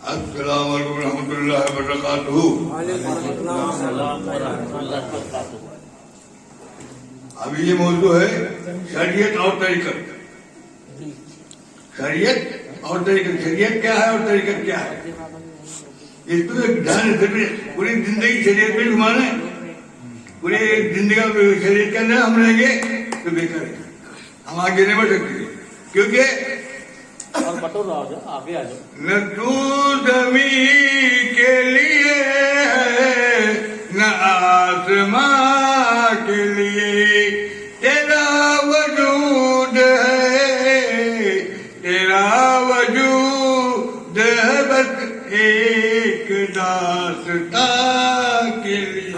अस्सलाम वालेकुम रहमतुल्लाहि व बरकातुहू। अभी ये मौजू है शरीयत और तरीकत। शरीयत और तरीकत, शरीयत क्या है और तरीकत क्या है, इसको तो ध्यान से पूरी जिंदगी शरीयत में घुमाना है। पूरी जिंदगी शरीयत के अंदर हम रहेंगे तो बेकार है, हम आगे नहीं बढ़ सकते। क्योंकि और बटोर आ जाओ, आगे आ जाओ। न तू ज़मीन के लिए है न आसमां के लिए, तेरा वजूद है, तेरा वजूद है बस एक दास्तां के लिए।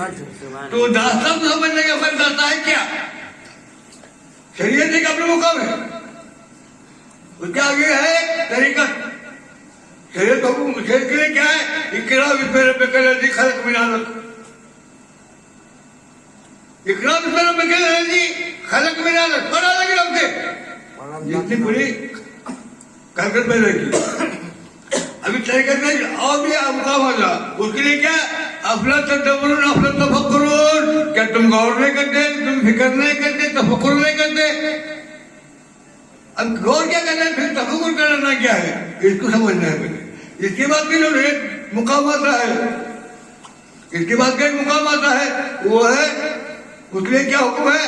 तो दास्तां तो समझने का फर्क दास्तां है क्या? शरीयत एक अपना मुकाम है, उसके आगे है तरीकत। शरीयत के लिए क्या है? इकरा बिस्मिल्लाह रब्बिकल लज़ी खलक़ मिन अलक़, इकरा बिस्मिल्लाह रब्बिकल लज़ी खलक़ मिन अलक़, पढ़ा लगे हमसे जितनी पूरी करकत पैदा की। अभी तरीकत में और भी मुकाम आ जा, उसके लिए क्या? अफला तदब्बुरून अफला तफक्कुरून, क्या तुम गौर नहीं करते, तुम फिक्र नहीं करते, तफक्कुर नहीं करते? अब गौर क्या करना है, फिर तफक्कुर करना क्या है, इसको समझना है पहले। इसके बाद भी जो एक मुकाम आता है, इसके बाद का एक मुकाम आता है, वो है उसके लिए क्या हुक्म है?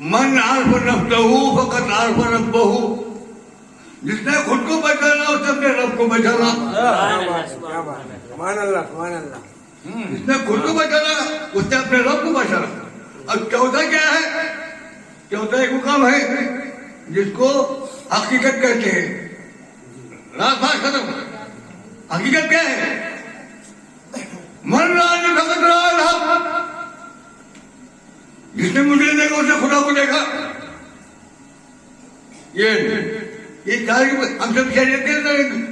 मन आरफ नफ्सहू फकत आरफ रब्बहू, जिसने खुद को पहचाना उसने अपने रब को पहचाना। जिसने खुद को पहचाना उसने अपने रब को पहचाना। अब चौथा क्या है? चौथा एक मुकाम है जिसको हकीकत कहते हैं। रात बात खत्म। हकीकत क्या है? मन राज फकत राज, जिसने मुझे देखा उसने खुदा को देखा। ये सारी हम सब शरीयत के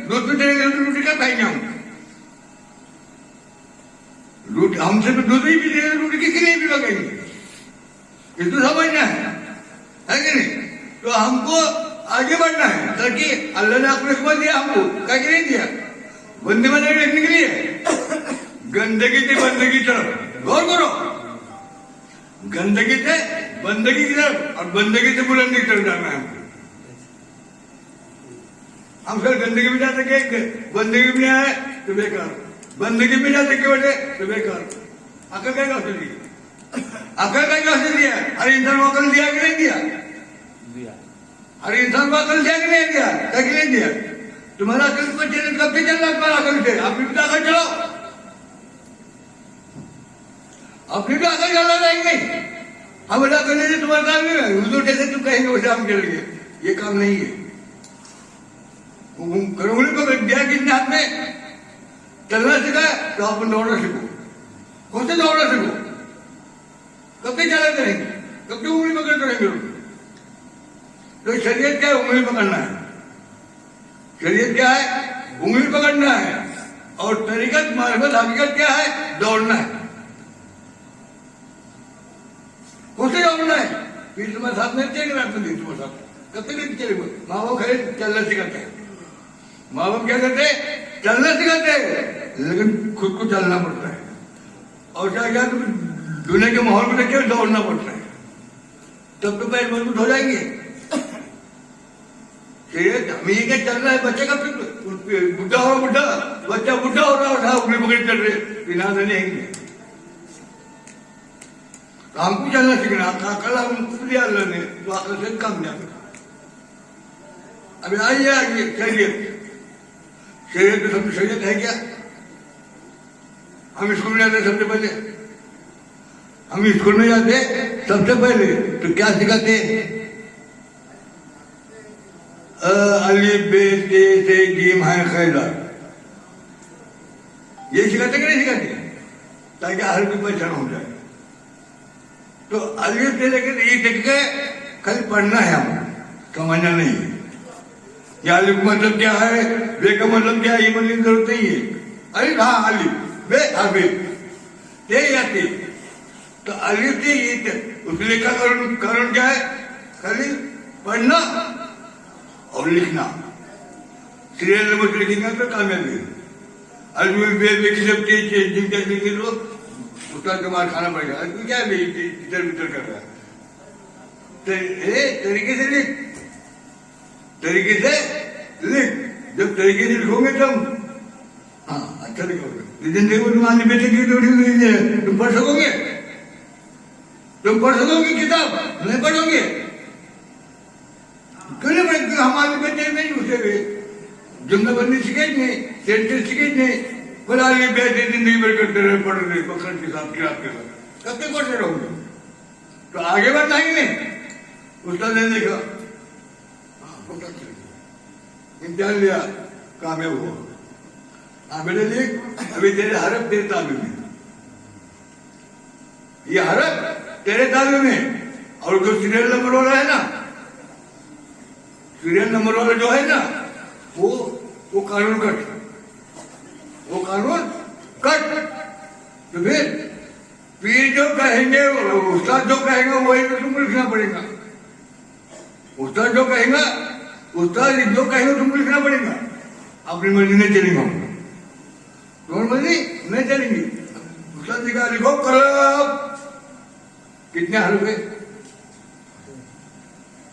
दूध पे चले रोटी का खाएंगे हम। हमसे तो दूध ही पीते हैं, रोटी किसी नहीं भी लगेंगे। इसको समझना है कि नहीं? तो हमको आगे बढ़ना है, ताकि अल्लाह ने आपको हिकमत दिया, हमको क्या नहीं दिया? बंदे बने देखने के लिए, गंदगी से बंदगी की तरफ गौर करो, गंदगी से बंदगी की तरफ और बंदगी से बुलंदी की तरफ जाना है हमको। हम सर गंदगी में जा सके, बंदगी में आए तो बेकार, बंदगी में जा सके बैठे तो बेकार। अकल का हौसला दिया, अकल का हौसला दिया, हर इंसान को अकल दिया कि नहीं दिया? हर इंसान को अकल दिया कि नहीं दिया? क्या नहीं दिया? तुम्हारा अकल पर चले कब से चलना? तुम्हारा अकल से आप भी तो अकल चलो, अपनी तो अकल चला रहेंगे। हम अकल नहीं, तुम्हारा काम नहीं है। हुजूर जैसे तुम कहेंगे वैसे हम चलेंगे, ये काम नहीं है। उंगली पकड़ दिया किसने हाथ में, चलना सीखा तो आप दौड़ना सीखो। कौन से दौड़ना सीखो? कब तक चला करेंगे, कब तक उंगली पकड़ते रहेंगे? तो शरीयत क्या है? उंगली पकड़ना है। शरीयत क्या है? उंगली पकड़ना है। और तरीकत मारिफत हकीकत क्या है? दौड़ना है। कौन से दौड़ना है? फिर तुम्हारे साथ में चलेगा, तुम्हारे साथ कब तक नहीं चलेगा? माँ बाप खड़े चलना सिखाते हैं, माँ बाप क्या करते हैं? चलना सिखाते हैं, लेकिन खुद को चलना पड़ता है। और क्या क्या तुम दुनिया के माहौल को देखिए, दौड़ना पड़ता है, तब तो पैर मजबूत हो जाएंगे। हमें ये क्या चल रहा है? बच्चे का बुढ़ा हो रहा, बुढ़ा बच्चा बुढ़ा हो रहा है, उंगली पकड़ चल रहे, बिना नहीं आएंगे। तो हमको चलना सीखना, कल हमको दिया अल्लाह ने, तो अकल से काम दिया। अभी आइए आगे शरीयत। शरीयत में सबसे शरीयत है क्या? हम स्कूल में जाते सबसे पहले, हम स्कूल में जाते सबसे पहले तो क्या सिखाते? अलिफ बे से जीम है खैला, ये सिखाते कि नहीं सिखाते? ताकि हर कोई पहचान हो जाए। तो अलिफ से लेकर ये तक के खाली पढ़ना है, हम समझना नहीं है। या अलिफ मतलब क्या है, बे का मतलब क्या है, ये मतलब की जरूरत नहीं है। अलिफ हाँ अलिफ, बे हरफ, ते या ते। तो अलिफ से ये उसके लिए क्या कारण क्या है? खाली पढ़ना और लिखना। सीरियल नंबर लिखेंगे तो कामयाबी। अरे सब चीज लिखे तो उसका तो मार खाना पड़ेगा। अरे क्या इधर उधर कर रहा है? तरीके से लिख, तरीके से लिख। जब तरीके से लिखोगे तब हाँ अच्छा लिखोगे। जिंदगी में तुम्हारी बेटे की थोड़ी तुम पढ़ सकोगे? तुम पढ़ सकोगे किताब? नहीं पढ़ोगे। क्यों नहीं पढ़ेंगे? हमारे बेटे नहीं घुसेगे, जुमला बंदी सीखे नहीं, सेंटेंस सीखे नहीं। बोला ये बेटे जिंदगी भर करते रहे, पढ़ रहे बकरत के साथ, किरात के साथ, कब तक पढ़ते रहोगे? तो आगे बढ़ना ही नहीं। उस्ताद ने देखा इम्तिहान लिया, कामयाब हुआ। हाँ बेटे लिख, अभी तेरे हरफ तेरे तालु में, ये हरफ तेरे तालु में। और जो सीरियल नंबर वाला है ना, सीरियल नंबर वाला जो है ना, वो कानून कट, वो कानून कट। तो फिर जो कहेंगे, उस्ताद जो कहेगा वही तो तुमको लिखना पड़ेगा। उस्ताद जो कहेगा, उस्ताद जो कहेगा तुमको लिखना पड़ेगा। अपनी मर्जी नहीं चलेगा, तुम्हारी मर्जी नहीं चलेंगी। उस्ताद जी का लिखो कलम, कितने हर्फ है?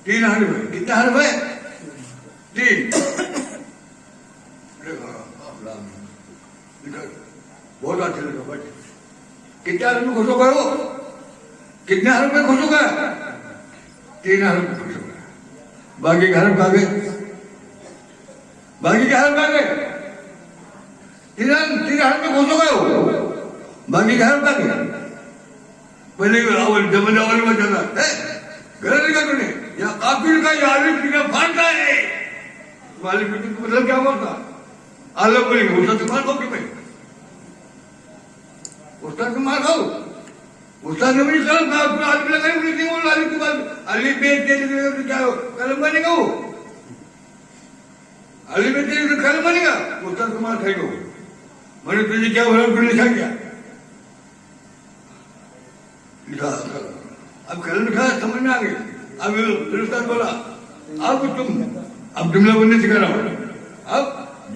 3 हर्फ है। कितने हर्फ है? 3। बहुत अच्छे लगा बट कितने हर्फ में खुश हो गए हो? कितने हर्फ में खुश हो गए? 3 हर्फ में खुश हो गए। बाकी के हर्फ आ गए, बाकी के हर्फ आ गए। 3 हर्फ में खुश हो गए हो, बाकी के हर्फ आ गए। पहले अवल जमन अवल में चला है, गलत लिखा तूने, या काफिर का या आलिफ लिखा फाड़ता है। मालिक का मतलब क्या होता? आलम बोलेंगे उस्ताद तुम्हारा खाओ कि भाई, उस्ताद तुम्हारा खाओ। उस्ताद ने मुझे कलम कहा, उसने आलिफ लगाई, मुझे नहीं बोला आलिफ के बाद अली बेच दे तो क्या हो? कलम बनेगा वो, अली बेच दे तो कलम बनेगा। उस्ताद तुम्हारा खाएगा। मैंने तुझे क्या बोला, तुमने लिखा क्या? लिखा कलम। अब कलम लिखा, समझ में आ गई। अब फिर उस्ताद बोला अब जुमला बनने सिखा रहा हूं, अब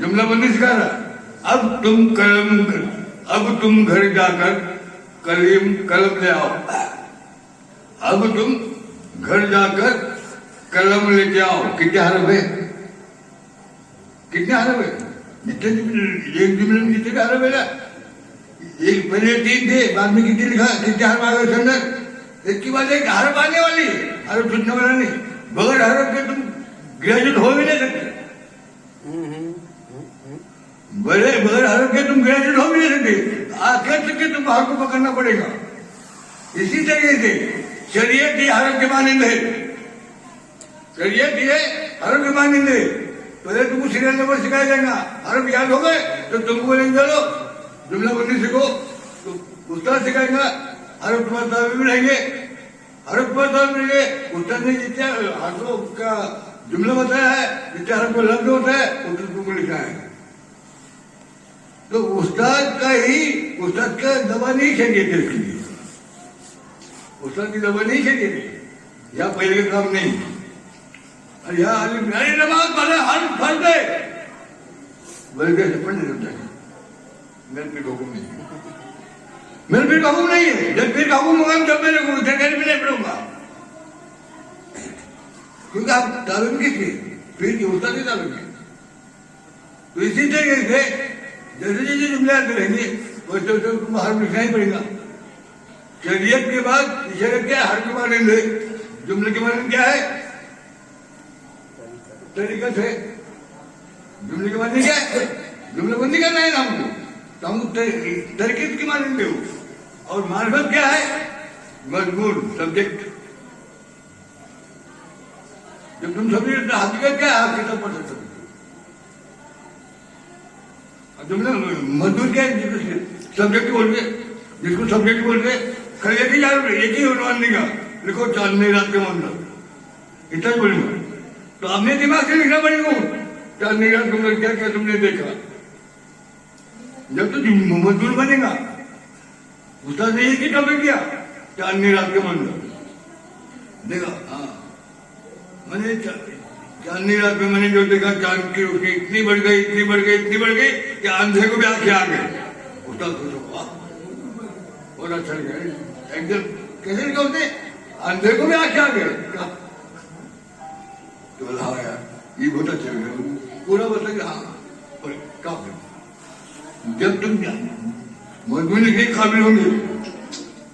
जुमला बनने सिखा रहा। अब तुम घर जाकर कलम ले आओ। अब तुम घर जाकर कलम लेके आओ। कितने हरफ है? कितने हरफ है? जितने एक जुमले में जितने हरफ है ना, एक पहले 3 थे, बाद में कितने लिखा? कितने हरफ आ गए अंदर? एक की बात एक हरफ आने वाली, हरफ छूटने वाला नहीं। बगैर हरफ के तुम ग्रेजुएट हो भी नहीं सकते। बगैर हरफ के तुम ग्रेजुएट हो भी नहीं सकते। आखिर तक के तुम हरफ को पकड़ना पड़ेगा। इसी तरीके से शरीयत ही हरफ के मानिंद है, शरीयत ही हरफ के मानिंद है। पहले तुमको सीरियल नंबर सिखाया जाएगा, हरफ याद हो गए तो तुमको बोलेंगे चलो जुमला बंदी सीखो। तो उस्ताद सिखाएगा, हरफ तुम्हारे ताबे में रहेंगे, हरफ तुम्हारे ताबे में रहेंगे। उस्ताद ने जितने हरफों का जुमला बताया है, जितने हरफ को लफ्ज होता है, उतना तुमको लिखा है। तो उस्ताद का दबा नहीं चाहिए थे इसके लिए, उस्ताद की दबा नहीं चाहिए थी। या पहले का काम नहीं, और यहाँ नमाज पढ़े हर फर्ज है, बल्कि पढ़ने लगता है। मेरे पे हुक्म नहीं है, मेरे पे हुक्म नहीं है। जब फिर हुक्म होगा जब मेरे को घर में नहीं पढ़ूंगा, क्योंकि आप तालीम किसकी? फिर की उस्ताद की तालीम है। तो इसी तरीके से जैसे जैसे जुमले आते रहेंगे वैसे वैसे तुम हर लिखना ही पड़ेगा। शरीयत के बाद शरीयत क्या है? हर के माने में जुमले के माने क्या है? तरीका से जुमले के माने क्या है? जुमले बंदी करना है ना हमको, तो हमको तरीके की मानेंगे हो। और मार्फत क्या है? मजबूर सब्जेक्ट। जब तुम समझे हकीकत क्या है, आप किताब पढ़ सकते हो। जुमला मजदूर क्या है? सब्जेक्ट बोल के, जिसको सब्जेक्ट बोल के कल एक ही उन्वान लिखा, लिखो चांदनी रात के मंदिर, इतना ही बोलूंगा। तो अपने दिमाग से लिखना पड़ेगा, चांदनी रात के मंदिर क्या क्या तुमने देखा। जब तो मजदूर बनेगा, उस्ताद ने एक ही टॉपिक किया, चांदनी रात के मंदिर देखा। हाँ मैंने चांदनी रात में मैंने जो देखा, चांद की रोशनी इतनी बढ़ गई, इतनी बढ़ गई, इतनी बढ़ गई कि अंधे को भी आंखें आ गई। उसका खुश हुआ, बहुत अच्छा लगा। एकदम कैसे लिखा होते, अंधे को भी आंखें आ गए। तो बोला हाँ यार, ये बहुत अच्छा लगा। पूरा बता कि हाँ जब तुम मजबूर लिखने के काबिल होंगे,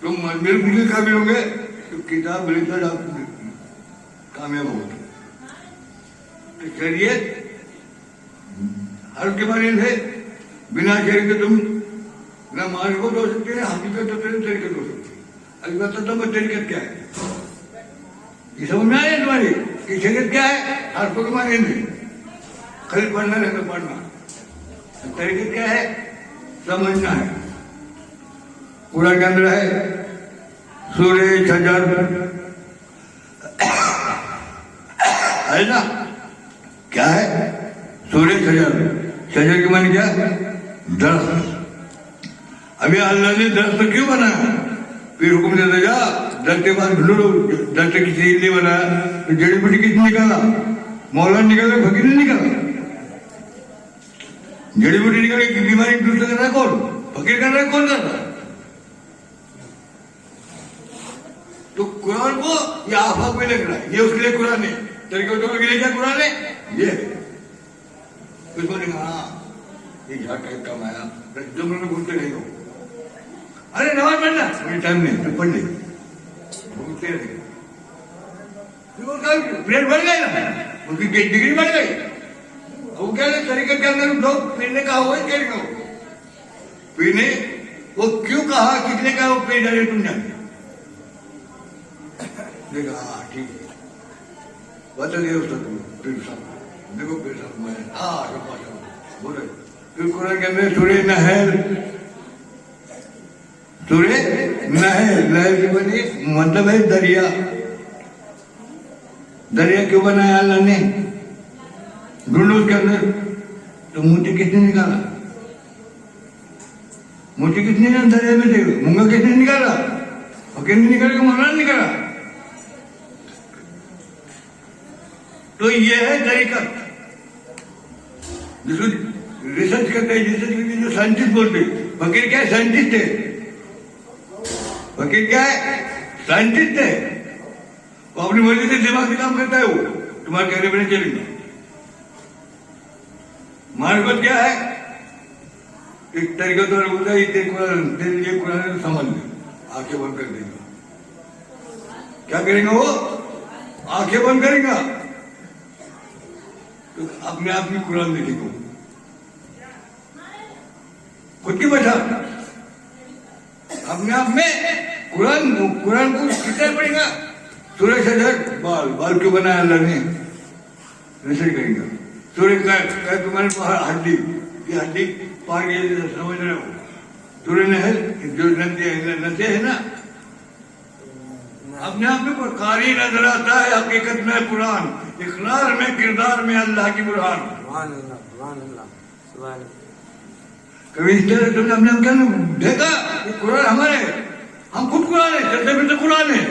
तुम मजबूर लिखने के काबिल होंगे तो किताब लिखकर आप कामयाब होगे। तो शरीयत हर के बारे में है, बिना शरीयत के तुम न मान को हो सकते हैं, हकीकत तो तेरे तरीके हो सकती है। अभी बताता हूँ तरीकत क्या है, ये समझ में आया तुम्हारी कि शरीयत क्या है। हर को माने नहीं, खाली पढ़ना रहता, पढ़ना। तरीके क्या है, समझना है। कुरान के अंदर है सूरह शजर है ना, क्या है सूरह शजर। शजर के माने क्या, दरख्त। अभी अल्लाह ने दरख्त क्यों बनाया, फिर हुक्म दे दिया दरख्त के बाद ढूंढो, दरख्त किसी लिए बनाया तो जड़ी बूटी किसने निकाला, मौलाना निकाला, फकीर ने निकाला। जड़ी बूटी निकाले की बीमारी दूर कर रहा है कौन, फकीर कर रहा है, कौन कर रहा है। तो कुरान को ये आफाक में लग रहा है, ये उसके लिए कुरान है, तरीके के लिए क्या कुरान है, ये उसको देखा हाँ ये झाड़ टाइप का माया जब में घूमते नहीं हो। अरे नमाज पढ़ना, मुझे टाइम नहीं, तो पढ़ ले, घूमते रहे। ब्रेड बढ़ गए ना, उनकी डिग्री बढ़ गई। वो क्या है तरीके के अंदर लोग पीने का हो, क्या हो पीने, वो क्यों कहा, कितने का वो पी जाए तुम जाने। देखा हाँ ठीक है, बता दिया उसका देखो पेशा मैं हाँ बोले। फिर कुरान के अंदर सूरह नहल, सूरह नहल, नहल की बनी मतलब है दरिया। दरिया क्यों बनाया अल्लाह ने, ढूंढो उसके अंदर। तो मोती किसने निकाला, मोती किसने दरिया में थे, मूंगा किसने निकाला, फकीर ने निकाला, मौलाना ने निकाला। तो ये है तरीका जिसको रिसर्च करते हैं, रिसर्च करके जो साइंटिस्ट बोलते हैं। फकीर क्या है, साइंटिस्ट है। फकीर क्या है, साइंटिस्ट है। वो अपनी मर्जी से दिमाग से काम करता है, वो तुम्हारे कहने पर नहीं चलेगा। मार्फत क्या है, एक तरीका तो होता है, तेरे लिए कुरान समझ ले, आंखें बंद कर देगा। क्या करेगा वो, आंखें बंद करेगा तो अपने आप में कुरान देखेगा, खुद की पहचान अपने आप में। कुरान को कितना पड़ेगा, सूरह शजर बाल क्यों बनाया अल्लाह ने, रिसर्च करेगा। सूरह का तुम्हारे हड्डी, ये हड्डी पार समझ रहे हो। सूरह नहल जो नशे है ना, अपने आप में कारी नजर आता है, हकीकत में कुरान, इखलास में, किरदार में अल्लाह की बुरहान। कभी इस तरह तुमने अपने आप क्या देखा कि कुरान हमारे, हम खुद कुरान है, चलते फिरते कुरान है।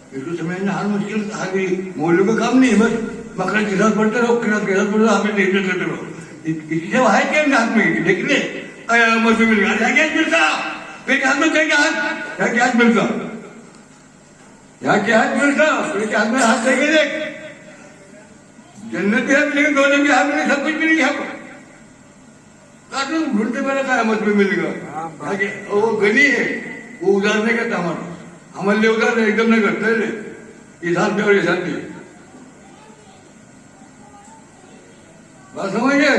इसको समझना हर मुश्किल, हर मौलवी का काम नहीं है। बस मकरज के साथ पढ़ते रहो, किरात के साथ पढ़ते रहो, हमें देखते करते रहो। इससे है क्या हाथ में, देख ले मौसम मिल गया, मिलता फिर हाथ में कहीं हाथ, यहाँ के हाथ मिलता, यहाँ के हाथ मिलता, फिर हाथ में हाथ देखे देख, जन्नत भी है मिलेगी, दोनों भी हाथ मिलेगी, सब कुछ मिलेगी हमको। ढूंढते मेरा कहा मत में मिलेगा, वो गली है, वो उधार नहीं करता हमारा, हमारे लिए उधार एकदम नहीं करते ले, इस हाथ में और इस हाथ में। बात समझ गए,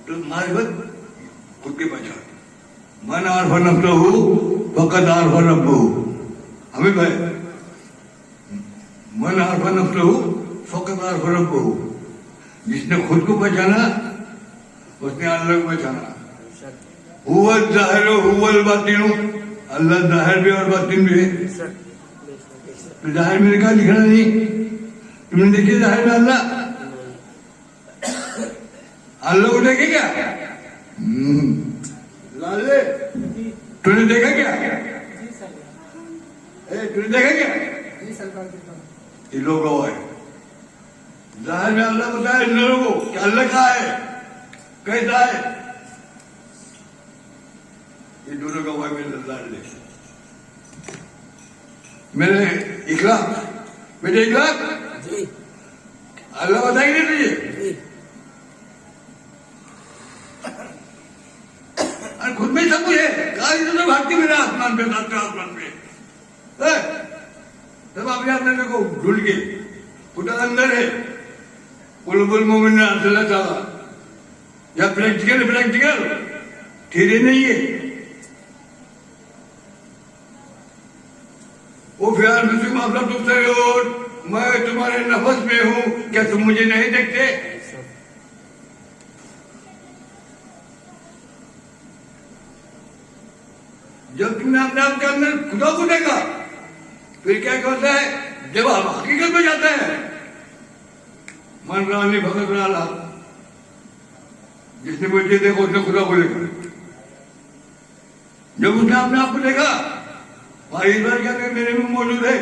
तो मारिफत खुद के पहचान, मन आरफ नफ्सहू फकद आरफ रब्बहू। हमें भाई मन आरफ नफ्सहू फकद आरफ रब्बहू, जिसने खुद को पहचाना उसने अल्लाह को पहचाना। हुवल ज़ाहिर हुवल बातिन, अल्लाह ज़ाहिर भी और बातिन भी है। तो ज़ाहिर में क्या लिखना नहीं, तुमने देखिए ज़ाहिर में अल्लाह, अल्लाह को देखे क्या लाले, तूने देखा क्या, तूने देखा क्या, ये लोग है जाहिर में अल्लाह बताया इन लोगों को कि अल्लाह का है कैसा है। ये दोनों गवाह मेरे अल्लाह ने मेरे इखलाक मेरे इखलाक जी अल्लाह बताएंगे तुझे जी और खुद में सब कुछ है कहा तो भागती मेरे आसमान पे सातवें आसमान पे तब अपने अपने को ढूंढ के खुदा अंदर है कुलबुल मोमिन ने अल्लाह ताला या प्रैक्टिकल तेरे नहीं है वो प्यार मुझे माफला तुमसे और मैं तुम्हारे नफस में हूं क्या तुम मुझे नहीं देखते। जब तुमने अपने आप के अंदर खुदा को देखा फिर क्या करता है जब हम हकीकत में जाते हैं मन रानी भगत राला जिसने मुझे देखा उसने खुदा को देखा। जब उसने अपने आप को देखा भाई ईश्वर क्या मेरे में मौजूद है।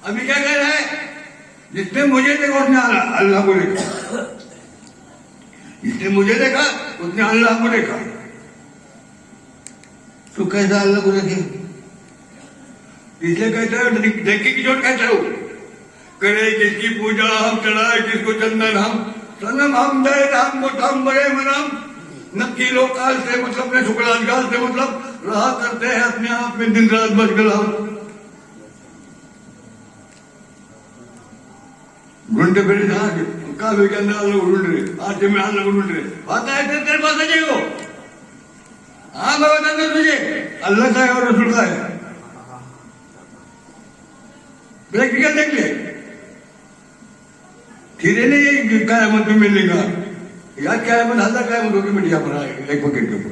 अभी क्या कह रहा है जिसने मुझे देखा उसने अल्लाह को देखा। जिसने मुझे देखा उसने अल्लाह को देखा। तो कैसा अल्लाह को देखे इसलिए कहते हो देखे की चोट कहते हो करे किसकी पूजा हम चढ़ाए किसको चंदन हम सनम हम दे हम हम बड़े मनम नक्की लोकाल से मतलब अपने शुक्रानगाल से मतलब रहा करते हैं अपने आप में दिन रात बच गला ढूंढते फिर काबे के अंदर अल्लाह को ढूंढ रहे आटे में अल्लाह को ढूंढ रहे आता है तेरे पास आ जाएगा। हाँ मैं बताऊंगा तुझे अल्लाह का है और रसूल का है प्रैक्टिकल देख ले धीरे नहीं कायमत में मिलेगा यार कायमत हजार कायमत होगी मीडिया पर एक पॉकेट के ऊपर।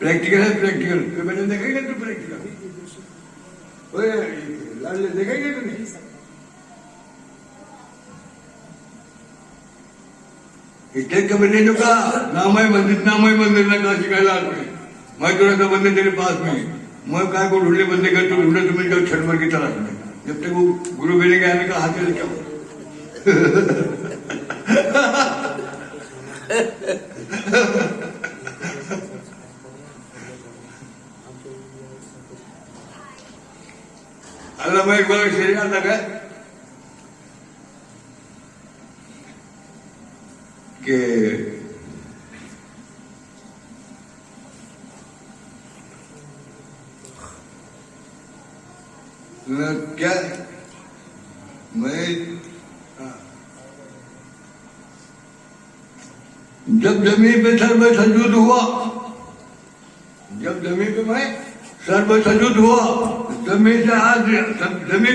प्रैक्टिकल है प्रैक्टिकल तो मैंने देखेंगे तो प्रैक्टिकल लाडले देखेंगे तो नहीं। इसलिए कभी ने जो कहा नाम है मंदिर ना काशी कैलाश में मैं थोड़ा सा बंदे तेरे पास में मैं काय को ढूंढने बंदे कर तो ढूंढे तो मिल जाओ छठमर की तलाश में जब तक वो गुरु मेरे गया ने कहा हाथ में क्या अल्लाह मैं एक बार शेर आता है कि क्या मैं जब जमीन पे सर में सजूद हुआ जब जमीन पे मैं सर में सजूद हुआ जमीन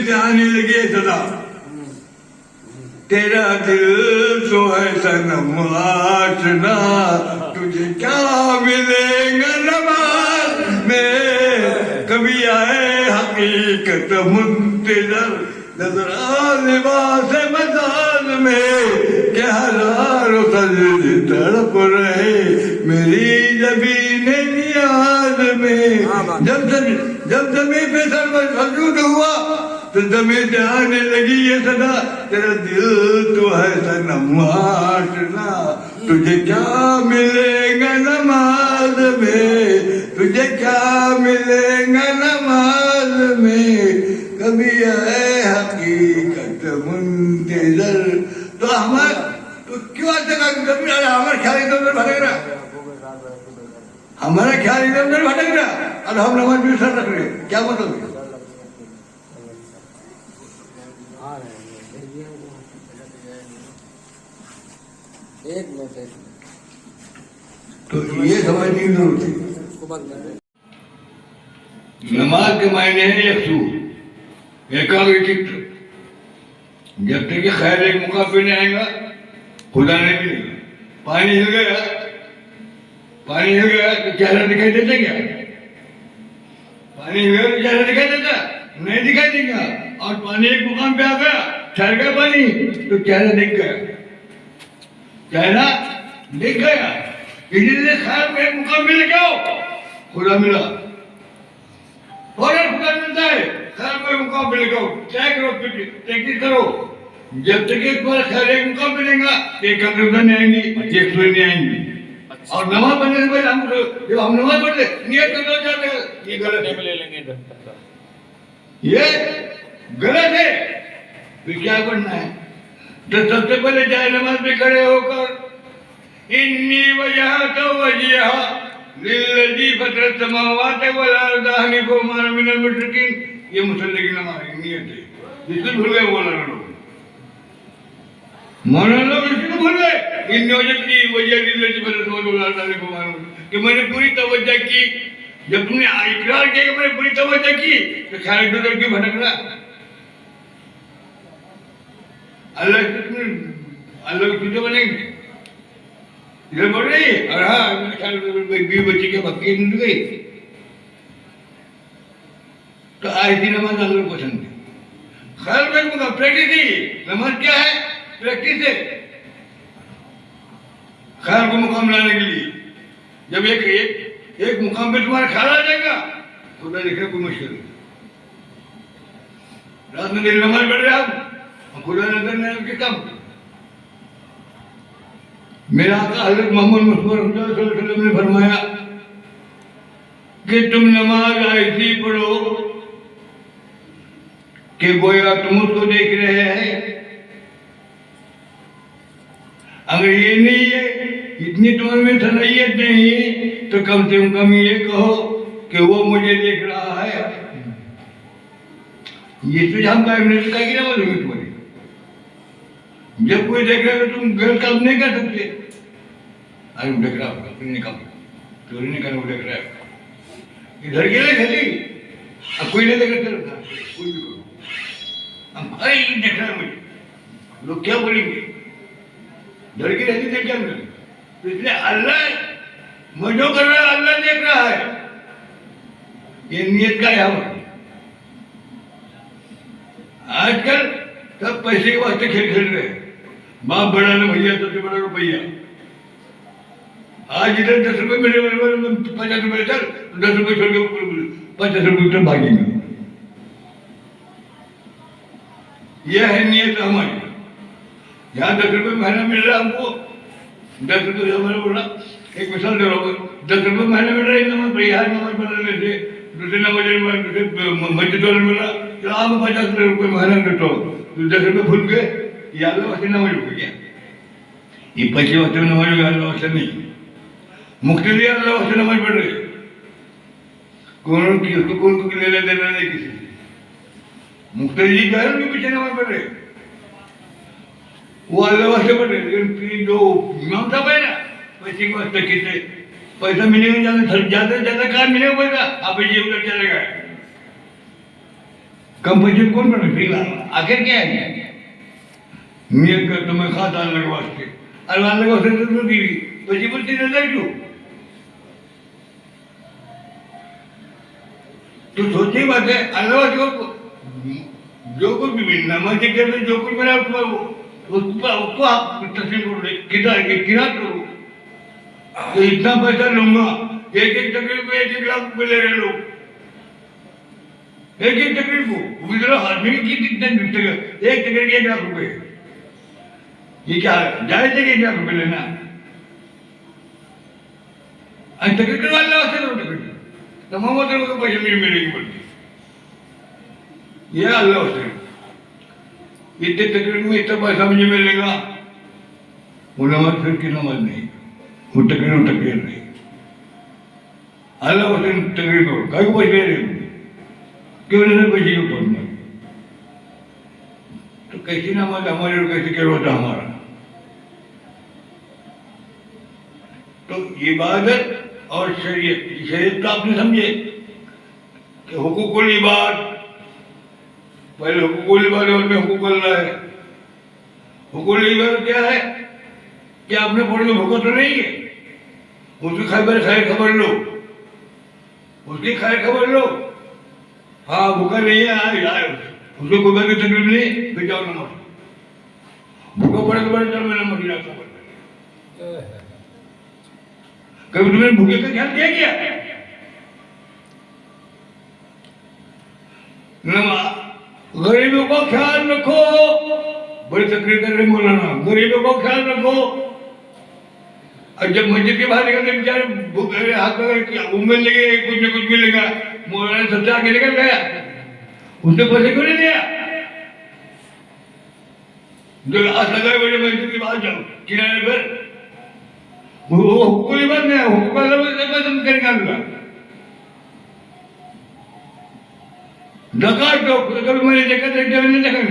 से आने लगी है सदा तेरा दिल तो है सनम आशना तुझे क्या मिलेगा नमाज में कभी आए हकीकत मुंतजर नजर लिबास मदान में क्या हजारों सजद तड़प रहे मेरी जबीन नियाज में जब जमीन पे सर पर सजूद हुआ तो जमीन से आने लगी ये सदा तेरा दिल तो है सनम आशना तुझे क्या मिलेगा नमाज में तुझे क्या मिलेगा नमाज में कभी है हकीकत मुंतजर। तो हमारे तो क्यों आज तक हमारा ख्याल इधर उधर भटक रहा हमारा ख्याल इधर उधर भटक रहा और हम नमाज में सर रख रहे क्या मतलब है। एक मिनट तो ये समझने की जरूरत है। नमाज के मायने है यकसू एकाग्र चित्त जब तक कि खैर एक मौका पे नहीं आएगा खुदा नहीं मिलेगा। पानी हिल गया तो चेहरा दिखाई देता क्या पानी हिल गया तो चेहरा दिखाई देता नहीं दिखाई देगा। और पानी एक मुकाम पे आ गया ठहर गया पानी तो चेहरा दिख गया इसीलिए खैर में एक मुकाम मिल जाओ, खुदा मिला, फौरन खुदा मिलता है। खैर में एक मुकाम मिल जाओ, तय करो, तहकीक करो, जब तक एक बार खैर एक मुकाम मिलेगा, एक अकरबा नहीं आएंगी, 100 नहीं आएंगी। और नमाज पढ़ने से पहले हम जब हम नमाज पढ़ते नियत करना चाहते हैं, ये गलत है, ले लेंगे। ये गलत है। फिर क्या करना है? तो सबसे पहले जाए नमाज में खड़े होकर इन्नी वजहतु वजहिया लिल्लज़ी फ़तरस समावाति वल अर्ज़ हनीफ़न मा अना मिनल मुशरिकीन, ये मुसल्ले की नमाज नियत है। जिसको भूल गए मौलाना लोग, मौलाना लोग इसको भूल गए। इन्नी वजहतु वजहिया लिल्लज़ी फ़तरस समावाति वल अर्ज़ हनीफ़न मा अना कि मैंने पूरी तवज्जो की। जब तुमने इकरार किया कि मैंने पूरी तवज्जो की, तो ख्याल इधर क्यों भटकना? अल्लाह की चीजें बनेंगे इधर बोल रही है। और हाँ, बीवी बच्चे के बक्की मिल गई, तो आयती नमाज अल्लाह को पसंद है। ख्याल में प्रैक्टिस ही नमाज क्या है? प्रैक्टिस है ख्याल को मुकाम लाने के लिए। जब एक मुकाम पे तुम्हारा ख्याल आ जाएगा, खुदा देखने कोई मुश्किल नहीं। रात में दिन नमाज पढ़ रहे आप, खुदा नजर नहीं उनके कम। मेरा आका हज़रत मोहम्मद मुस्तफ़ा सल्लल्लाहु अलैहि वसल्लम ने फरमाया कि तुम नमाज ऐसी पढ़ो कि गोया तुम उसको देख रहे हैं। अगर ये नहीं है, इतनी तुम्हारे में सलाहियत नहीं है, तो कम से कम ये कहो कि वो मुझे देख रहा है। ये सुझाव का नमाज होगी तुम्हारी। जब कोई देख रहा है तो तुम गलत काम नहीं कर सकते। अरे देख रहा होगा, तुमने काम चोरी नहीं करना, वो देख रहा है, इधर के लिए खेली, अब कोई नहीं देख रहा, कोई भी करो, हम अरे देख रहा है मुझे, लोग क्या बोलेंगे? डर की रहती देख क्या करें? तो इसलिए अल्लाह मैं जो कर रहा है अल्लाह देख रहा है, ये नियत का है। हम आजकल सब पैसे के वास्ते खेल खेल रहे हैं। बाप बड़ा ना भैया, सबसे बड़ा रुपया। आज इधर 10 रुपए मिले, 50 रुपए चल, 10 रुपए छोड़ के 50 रुपए तक भागेंगे। यह है नियत हमारी। यहाँ 10 रुपए महीना मिल रहा है हमको, 10 रुपए हमारा बोला, एक मिसाल दे रहा हूँ, 10 रुपए महीना मिल रहा है नमाज पढ़ी, आज नमाज पढ़ने से दूसरे नमाज मस्जिद वाले मिला, चलो आप 50 रुपए महीना देता हूँ, तो 10 रुपए भूल गए, ये अल्लाह वास्ते नमाज हो गया। ये पैसे वास्ते नमाज हो गया, अल्लाह वास्ते नहीं। मुक्ति दिया अल्लाह वास्ते नमाज पढ़ रहे, कौन को लेना देना नहीं किसी से। मुक्ति जी जो है उनके पीछे नमाज पढ़ रहे, वो अल्लाह वास्ते पढ़ रहे। लेकिन जो इमाम साहब है ना, पैसे के वास्ते किसे पैसा मिलेगा, ज्यादा से ज्यादा काम मिलेगा पैसा, आप ये उधर चलेगा। कम पैसे में कौन पढ़े? आखिर क्या है? नियत कर तो मैं खाता अल्लाह के वास्ते, अल्लाह के वास्ते तो दी पैसे बोलती नजर क्यों? तो सोची बात है, अल्लाह जो कुछ भी नमाज के करते जो कुछ मेरा उसको आप तस्लीम करो, किराया करो। तो इतना पैसा लूंगा, एक तकरीब में 1 लाख रुपए ले रहे लोग, एक तकरीब को इधर आदमी की कितने एक तकरीब 1 लाख रुपए, ये क्या जायज है? 1 लाख रुपए लेना तकरीब करवा लो, तकरीब तमाम को पैसे मिलेगी बोलती, यह अल्लाह से इतने तकरीब में इतना पैसा मुझे मिलेगा, वो नमाज फिर की नमाज नहीं, वो तकरीर नहीं। अल्लाह से तकरीर करो, कहीं पैसे ले रहे क्यों नहीं पैसे क्यों पढ़ना? तो कैसी नमाज हमारी और कैसे क्या होता हमारा? तो इबादत और शरीयत तो आपने समझे कि हुकूकुल इबाद, पहले हुकूकुल इबाद और में हुकूक अल्लाह है। हुकूकुल इबाद क्या है कि आपने पढ़ने भूखा तो नहीं है, उसकी खैर खबर लो, उसकी खैर खबर लो। हाँ भूखा नहीं है, उसको कोई बात तकलीफ नहीं, फिर जाओ नमाज, भूखा पड़े तो बड़े चलो मैं नमाज खबर। कभी तुमने भूखे का ख्याल किया क्या? गरीबों का ख्याल रखो, बड़ी तकरीर कर रहे मौलाना, गरीबों का ख्याल रखो। और जब मस्जिद के बाहर निकलते बेचारे भूखे हाथ पकड़ उम्मीद लगे कुछ न कुछ मिलेगा, मौलाना सबसे आगे निकल गया, उसने पैसे क्यों नहीं दिया? जो हाथ लगाए बड़े मस्जिद के बाहर जाओ किनारे पर, वो कोई बात नहीं, हुकूक का तुम कर निकालूंगा। ज़कात दो, कभी मैंने ज़कात नहीं देखा,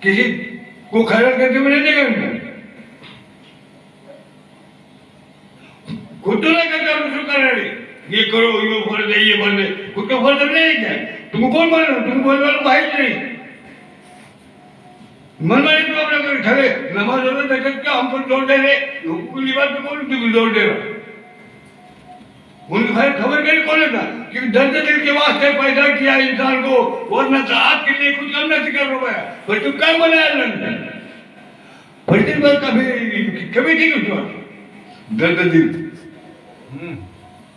किसी को खैरात करते हुए नहीं देखा, खुद तो नहीं करता, दूसरों का रहे, ये करो, ये फर्ज है, ये फर्ज है, खुद का फर्ज नहीं है क्या? तुमको कौन बोल रहा? तुम बोलने वाला भाई नहीं, मन मानी तो अपना कर खड़े नमाज होने तक क्या हमको जोड़ दे रहे, हुकूकी बात तो कौन तुम जोड़ दे रहा? उनकी भाई खबर करी कौन था कि दर्द दिल के वास्ते पैदा किया इंसान को, वरना चाहत के लिए कुछ कम नहीं कर रहा है, पर तुम क्या बनाया लंदन? फर्जी बात कभी थी कुछ दर्द दिल,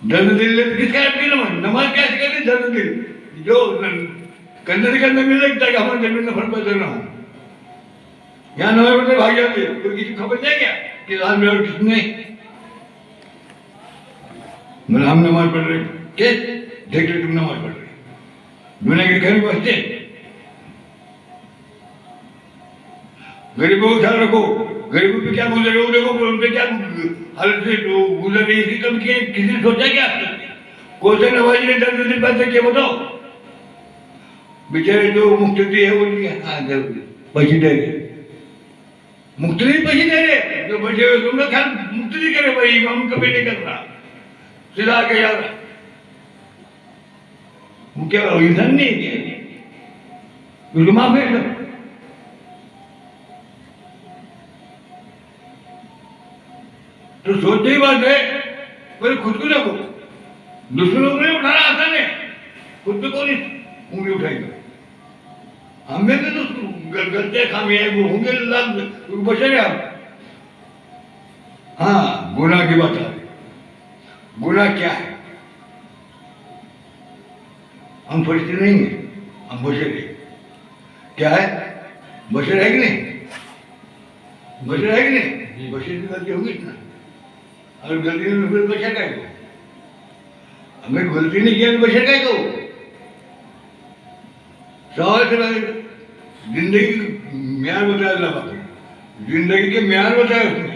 दर्द दिल किसका आपकी नमाज क्या सिखाती? दर्द दिल जो कंधे के अंदर मिल लगता है कि हमारे जमीन में फर्क पैदा ना हो, यहाँ नवे बजे भाग जाते, तो किसी खबर दे क्या कि रात में और किसने मतलब हम नमाज पढ़ रहे के देख ले, तुम नमाज पढ़ रहे, दुनिया के घर में बसते। गरीबों को ख्याल रखो, गरीबों पे क्या गुजर रहे हो देखो, उन पे क्या हालत से गुजर रही है, कभी किसी ने सोचा क्या? कौन से नवाजी ने दर्द दिल पैसे किए बताओ? बेचारे जो मुख्तदी है वो पैसे दे रहे, मुख्तदी पैसे दे रहे, जो बचे हुए तुम लोग ख्याल मुख्तदी करे भाई, इमाम कभी नहीं कर रहा, सीधा के यार वो क्या इंसान नहीं है, उसको माफ है सब। तो सोचने की बात है, पर खुद को देखो, दूसरों को नहीं उठाना आसान है, खुद पे कौन उंगली उठाएगा? हमें तो गलते खामियां वो होंगे, बचे रहे हम। हाँ, गुनाह की बात है, गुनाह क्या है? हम फरिश्ते नहीं हैं, हम बशर हैं। क्या है? बशर है कि नहीं? बशर है कि नहीं? बशर की गलती होगी ना, अगर गलती नहीं फिर बशर का को, अगर गलती नहीं किया तो बशर का को। सवाल से जिंदगी म्यार बताया अल्लाह पाक ने, जिंदगी के म्यार बताया उसने।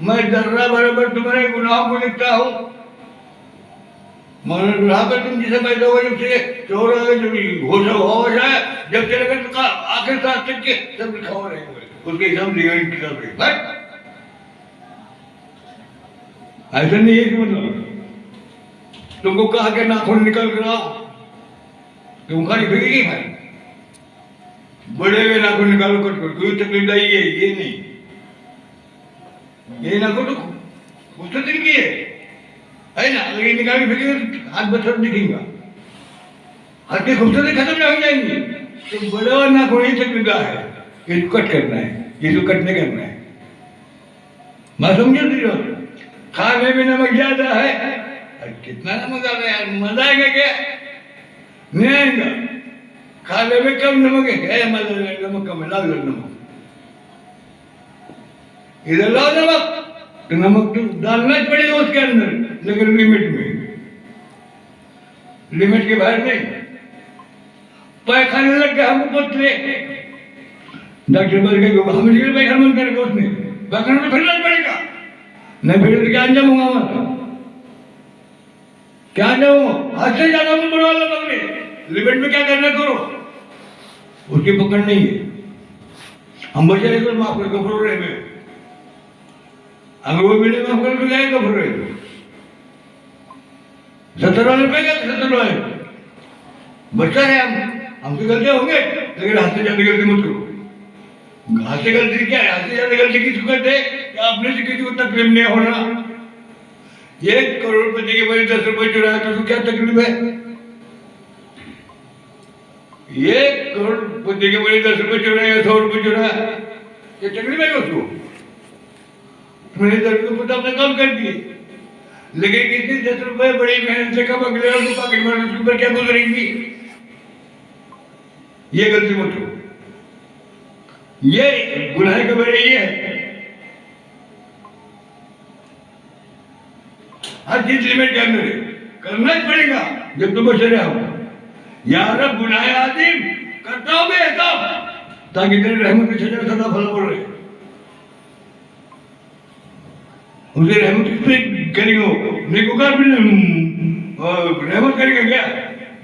मैं जर्रा बराबर तुम्हारे गुनाह को लिखता हूँ, मगर गुनाह पर तुम जिसे पैदा हुए जब से चोर जब होश होश है, जब से लेकर आखिर सांस तक के सब लिखा हुआ रहेगा, उसके हिसाब निगरानी किताब रही। बस ऐसा नहीं है कि मतलब तुमको कहा कि नाखून निकल कर आओ, तुम खाली फेंकेगी भाई, बड़े हुए नाखून निकालो कट कर, कोई तकलीफ नहीं है, ये नहीं, ये नाखून तो उससे दिल की है ना, अगर ये निकाल के फेंकेंगे तो हाथ बसर दिखेगा, हाथ की खूबसूरती खत्म नहीं हो जाएंगी। तो बड़ा नाखून ही तकलीफ है, इसको कट करना है, इसको कट नहीं करना है। मैं समझो दीजिए, खाने में नमक ज्यादा है, कितना नमक ज्यादा है यार, मजा आएगा क्या? नहीं आएगा। खाने में कम नमक है, मजा आएगा, नमक कम है, लाओ नमक, इधर लाओ नमक, तो नमक तो डालना ही पड़ेगा उसके अंदर, लेकिन लिमिट में, लिमिट के बाहर नहीं। पैखाने लग गया हमको पतले, डॉक्टर बोल के हम इसके लिए पैखाना बंद करेगा, उसने पैखाना तो फिरना पड़ेगा, नहीं फिर तो क्या अंजाम होगा हमारा? क्या जाऊँ हाथ से ज्यादा मुंह बढ़वा लो, पकड़े लिमिट में क्या करना करो, उसकी पकड़ नहीं है। हम बचे को माफ कर गफर रहे में, अगर वो मिले माफ कर तो जाए गफर रहे 70 वाले पे क्या 70 वाले बच्चा है, हमसे गलती होंगे, लेकिन हाथ से ज्यादा गलती मत करो। हाथ से गलती क्या है? हाथ से ज्यादा गलती किसको करते हैं? आपने से किसी को तकलीफ नहीं होना, 1 करोड़पति के बड़े 10 रुपए चुराया तो उसको क्या तकलीफ है? 1 करोड़पति के बड़े 10 रुपए चुराया, 100 रुपए चुराया, क्या तकलीफ है उसको? मैंने 10 रुपए पता अपना काम कर दिए, लेकिन किसी 10 रुपए बड़ी मेहनत से कब अगले और पॉकेट मार उसके ऊपर क्या गुजरेंगी? ये गलती मत करो। ये गुनाह का बड़े ये है, हर चीज लिमिट के अंदर है, करना ही पड़ेगा जब तुम बचे रहो। यार गुनाह आदिम करता हो बेहतर, ताकि तेरी रहमत की सजा सदा फल पड़ रहे। उसे रहमत किस पे करेंगे? नेकोकार भी रहमत करेगा क्या?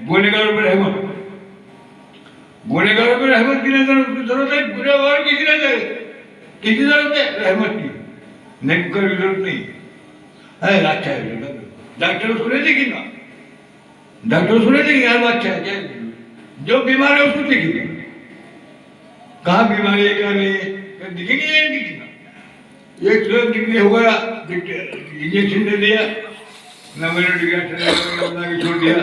गुनहगारों पर रहमत, गुनहगारों पर रहमत की नजर उसकी जरूरत है, गुनहगार किसी नजर किसी जरूरत है रहमत की, नेकोकार की जरूरत नहीं है। अच्छा है, डॉक्टर उसको नहीं देखेगा, डॉक्टर उसको नहीं देखेगा यार अच्छा है क्या, जो बीमार है उसको देखेगा, कहाँ बीमारी है क्या नहीं है दिखेगी या नहीं दिखेगा। एक लोग दिखने हो गया, इंजेक्शन दे दिया, न मैंने छोड़ दिया,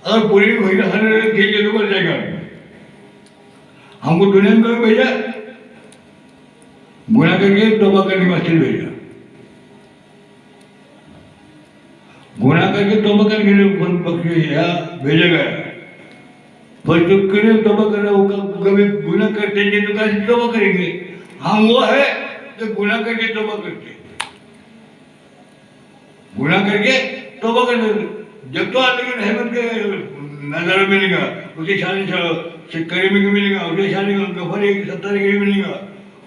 और पूरी महीना ठीक है तो बच जाएगा। हमको दुनिया में भेजा, गुनाह करके तौबा करने वास्ते भेजा, गुनाह करके तौबा करके भेजा गया। पर जो करे तौबा कर रहा हो, कभी गुनाह करते हैं तो कैसे तौबा करेंगे? हम वो है जो गुनाह करके तौबा करते, गुनाह करके तौबा करते। जब तो आदमी की रहमत के नजारा मिलेगा, उसे शादी करीबी को मिलेगा, उसे शादी गफर 70 के मिलेगा,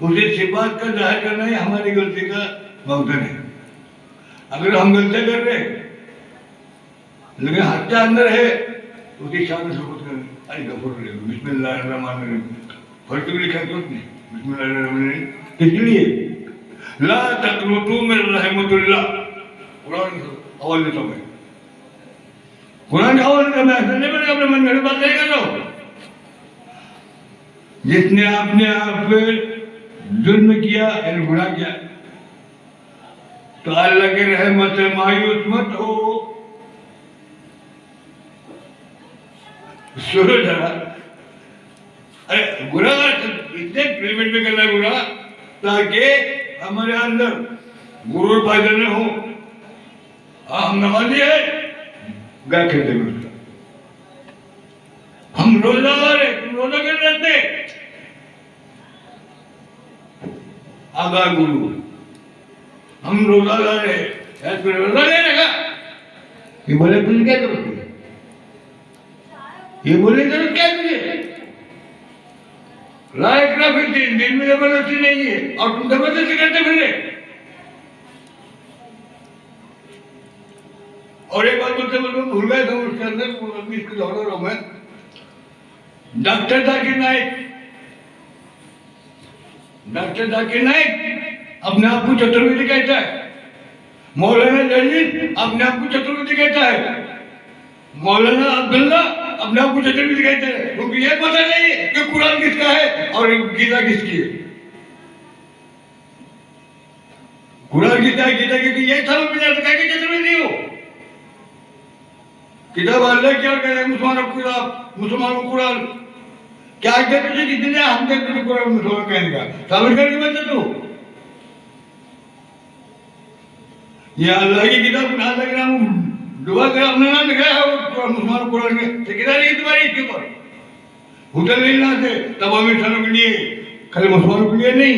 उसे सिफात का जाहिर करना ही हमारी गलती का मौतन है। अगर हम गलतियां कर रहे लेकिन हत्या अंदर है, उसकी शादी सबूत कर अरे गफर बिस्मिल्लाहिर्रहमानिर्रहीम, फर्क भी लिखा क्यों नहीं बिस्मिल्लाहिर्रहमानिर्रहीम, इसलिए ला तक़नुतू मिन रहमतिल्लाह, कुरान हवाले से मैं कुरान हवाले से मैं ऐसा नहीं बनेगा, अपने मन में बात नहीं कर रहा हूँ। जिसने अपने आप पे जुर्म किया यानी गुनाह किया, तो अल्लाह के रहमत से मायूस मत हो। सुनो जरा, अरे गुनाह इतने लिमिट में करना गुनाह ताकि हमारे अंदर गुरूर पैदा न हो। हम नमाजी है, गाय खेलते उसका, हम रोजादार है, तुम रोजा कर रहते आगा गुरु, हम रोजादार है, रोजा नहीं रखा, ये बोले तुझे क्या जरूरत है? ये बोले जरूरत क्या तुझे? लायक ना फिर दिन में जबरदस्ती नहीं है और तुम जबरदस्ती करते फिर रहे। और एक बात बोलते बोलते भूल गए थे, उसके अंदर इसको दोहरा रहा हूं मैं। डॉक्टर जाकिर नाइक, डॉक्टर जाकिर नाइक अपने आप को चतुर्वेदी कहता है, मौलाना जलील अपने आप को चतुर्वेदी कहता है, मौलाना अब्दुल्ला अपने आप को चतुर्वेदी कहते हैं, क्योंकि ये पता नहीं है कि कुरान किसका है और गीता किसकी है। कुरान किसका है, गीता किसकी, ये समझ में आता है कि चतुर्वेदी हो। किताब अल्लाह क्या कह रहे हैं, मुसलमानों को किताब, मुसलमानों को कुरान, क्या कहते तुझे कितने हम कहते तुझे कुरान मुसलमान कहने का समझ करके बच्चे तू ये अल्लाह की किताब अल्लाह के नाम दुआ कर अपना नाम लिखा है मुसलमान कुरान में, ठेकेदारी है तुम्हारी इसके ऊपर, होटल नहीं ना थे तब अमीर के लिए, खाली मुसलमानों के लिए नहीं।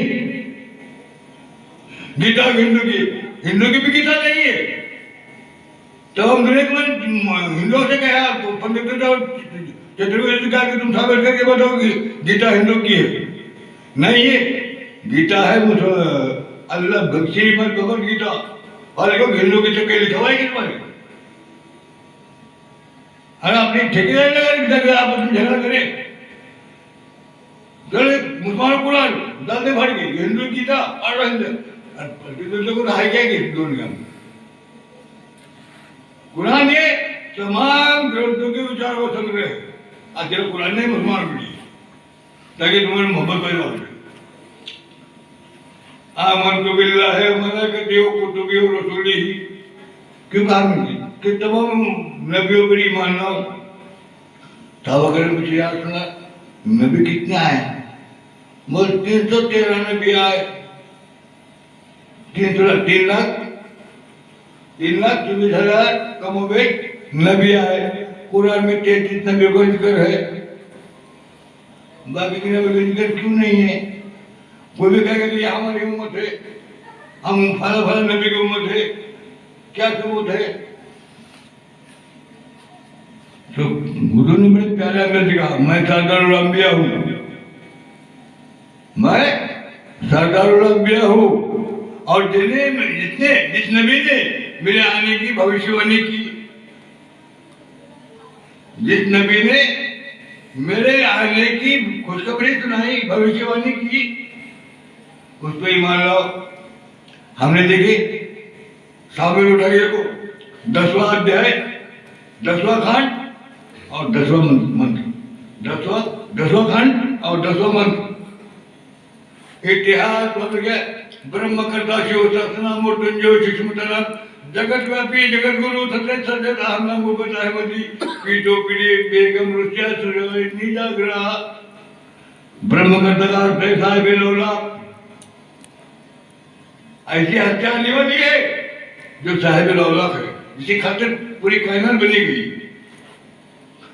गीता हिंदू की भी गीता नहीं है, तो हम हिंदुओं से कहा पंडित चतुर्वेदी कहा कि तुम साबित करके बताओ कि गीता हिंदू की है, नहीं है गीता है अल्लाह श्रीमद भगवत गीता, और देखो हिंदू की चक्के लिखा हुआ है तुम्हारे, अरे अपनी ठेकेदारी लगा आपस में झगड़ा करे, मुसलमान कुरान डाल दे भर गई, हिंदू गीता और हिंदू को हाई क्या दोनों का कुरान ये तमाम ग्रंथों के विचार को संग्रह है। आखिर कुरान ने मुसलमान को दिए ताकि तुम्हारी मोहब्बत पैदा हो जाए। आमन्तु बिल्लाहि व मलाइकतिहि व कुतुबिहि व रसूलिहि। क्यों कहा मैंने कि तमाम नबियों पर ईमान लाओ। साहबा करम मुझे याद सुना नबी कितने आए? बोल 313 नबी आए। 3,24,000 कमोबेश नबी आए। कुरान में 33 नबियों का जिक्र है, बाकी की नबी का जिक्र क्यों नहीं है? कोई भी कहेगा कि ये हमारी उम्मत है, हम फला फला नबी की उम्मत है, क्या सबूत है? तो गुरु ने बड़े प्यारे अंदर से कहा, मैं सरदारुल अंबिया हूँ, मैं सरदारुल अंबिया हूँ। और जिस नबी ने मेरे आने की भविष्यवाणी की, जिस नबी ने मेरे आने की खुशखबरी सुनाई, भविष्यवाणी की, उस पर ईमान लाओ। हमने देखे साबिर उठाइए को 10वां अध्याय, 10वां खंड और 10वां मंत्र, 10वां खंड और 10वां मंत्र। इतिहास बदल गया। ब्रह्मकर्ता शिव सहस्रनाम मृत्युंजय सुषमतनाम जगत व्यापी जगत गुरु सत्य सजत अहम नाम बताए मदी पीठो पीढ़ी बेगम रुचिया सूर्य नीजाग्रह। ब्रह्मकर्ता का अर्थ है साहिब लौला। ऐसी हत्या नहीं होती है जो साहिब लौला है, जिसकी खातिर पूरी कायनात बनी गई।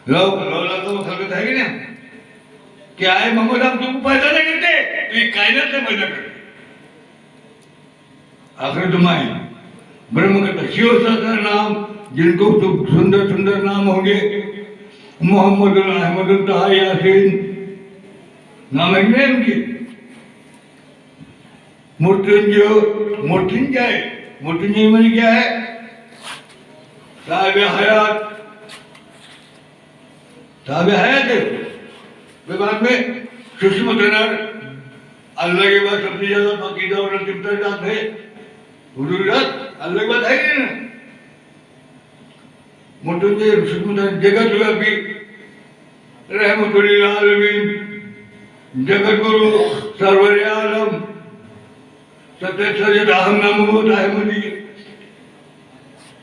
लौला तो मतलब है कि ना, क्या है मोहम्मद, हम तुमको पैदा नहीं करते तो ये कायनात से पैदा करते। आखिर तुम आए ब्रह्म का शिव सहस्त्र नाम, जिनको सुंदर सुंदर नाम होंगे, मोहम्मद अहमद यासीन नाम है उनके। मृत्युंजय, मृत्युंजय मन क्या है? साहिब हयात, साहिब हयात है। बाद में सूक्ष्म तनार अल्लाह के बाद सबसे ज्यादा बाकीदा और लतीफतर जात है, हुजूरात अल्लाह के बाद है ही ना। मृत्युंजय सूक्ष्म तनार जगत व्यापी रहमतुल लिल आलमीन, जगत गुरु सरवर आलम सत्य सजद अहम नाम अहमदी।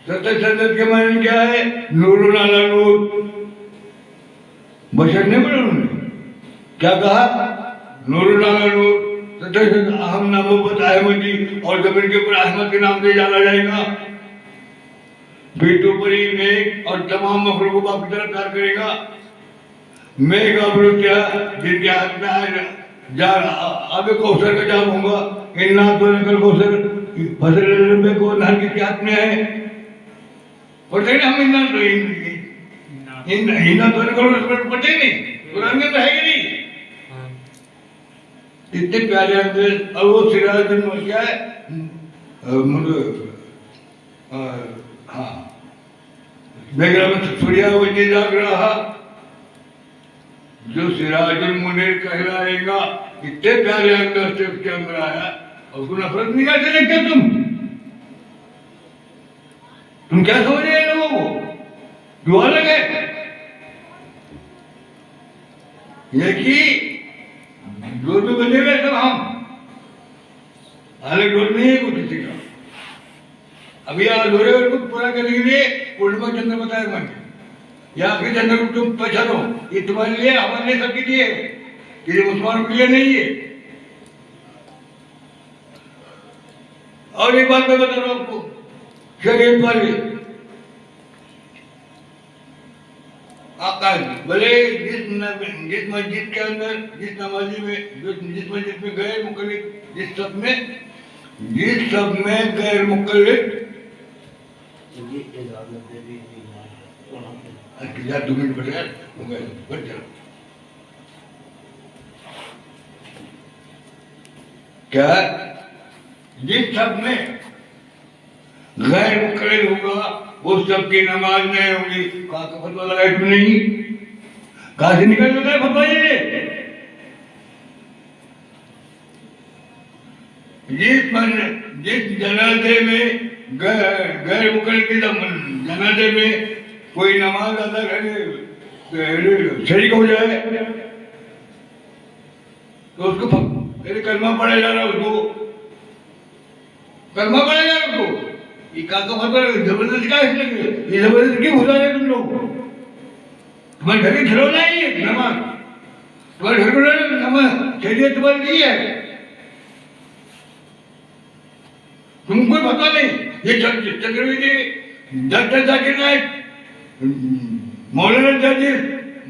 सत्य सजद के मायने क्या है? नूरुन अला नूर। बशर नहीं बोला उन्होंने, क्या कहा? नूरुन अला नूर सत्य सजद अहम नाम अहमदी। और जमीन के ऊपर अहमद के नाम से जाना जाएगा। पीठों पर ही मेघ और तमाम मखलूक को बाप की तरफ प्यार करेगा। मेघ अवरुत्या, जिनके हाथ में आए अब कौशल का जाम होगा। इन्ना तो नकल कौशल फसल को नहर के हाथ में है। और हम इन्ना तो नकल पढ़ते नहीं, कुरान में तो है ही नहीं। इतने प्यारे अंदर। और वो सिराजुल क्या है? हाँ, बेगम सूर्या वो जाग रहा, जो सिराजुल मुनीर कहलाएगा। इतने प्यारे अंदर से उसके अंदर आया और उसको नफरत नहीं कैसे देखते तुम क्या समझ रहे हैं लोगों को? जो अलग है ये कि जो भी बने हुए सब हम अलग रोड नहीं है कुछ किसी का। अभी अधूरे को पूरा करने के लिए पूर्णिमा चंद्र बताया मैंने, या आखिरी चंद्र को तुम पहचानो। ये तुम्हारे लिए, हमारे लिए, सबके लिए है, ये मुसलमानों के लिए नहीं है। और एक बात मैं बता रहा हूं आपको, शरीयत वाले भले जिस मस्जिद के अंदर, जिस नमाजी में, जिस मस्जिद में गैर मुकल्लिद, जिस सब में गैर मुकल्लिद, यार 2 मिनट बचा बच जाओ। क्या जिस सब में गैर मुकल्लिद होगा वो सबकी नमाज नहीं होगी। कहा का फतवा लगाए तुम नहीं? कहा से निकल गया फतवा ये? जिस जनाजे में गैर मुकल्लिद की जनाजे में कोई नमाज अदा करे, शरीक हो जाए तो उसको मेरे कलमा पढ़ा जा रहा है उसको, करना पड़ेगा आपको। ये काका फतवा जबरदस्ती का इसलिए ये जबरदस्ती क्यों घुसा रहे तुम लोग? तुम्हारे घर के खिलौना है ये नमाज, तुम्हारे घर में नमाज शरीयत तुम्हारी नहीं है, तुमको पता नहीं। ये चक्रवर्ती डॉक्टर जाकिर नायक, मौलाना जाकिर,